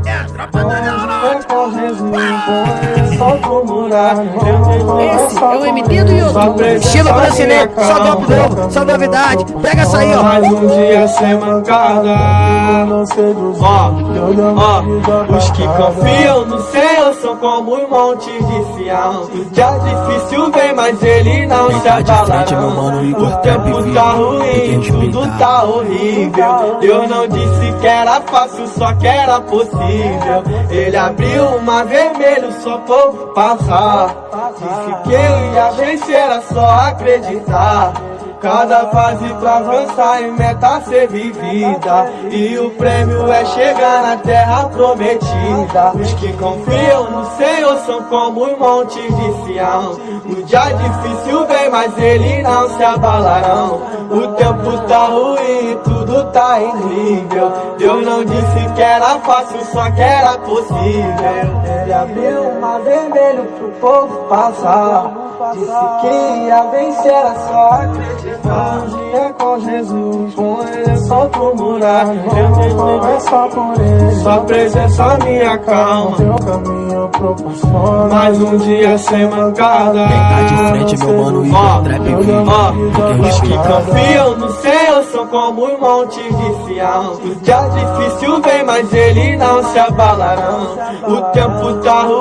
É a tropa do Leonardo. Esse é o MD do YouTube. Estilo brasileiro, só golpe novo, só novidade. Pega essa aí, ó. Mais um dia sem mancada. Os que confiam no Senhor são como os montes de Sião. O dia difícil vem, mas ele não se abalarão. O tempo tá ruim, tudo tá horrível. Deus não disse que era fácil, só que era possível. Ele abriu o mar vermelho só por passar. Disse que eu ia vencer, era só acreditar. Cada fase pra avançar e meta ser vivida. E o prêmio é chegar na terra prometida. Os que confiam no Senhor são como os montes de Sião. O dia difícil vem, mas eles não se abalarão. O tempo tá ruim, tudo tá incrível. Deus não disse que era fácil, só que era possível. Ele abriu o mar vermelho pro povo passar. Disse que ia vencer, era só acreditar. Um dia com Jesus, com ele é só murmurar. É só por ele, sua presença me acalma. Teu caminho proporciona. Mais um dia sem mancada. Quem tá de frente, meu mano, e o trap vive. Os que confiam no Senhor são como os montes de Sião. O dia difícil vem, mas eles não se abalarão. O tempo tá ruim.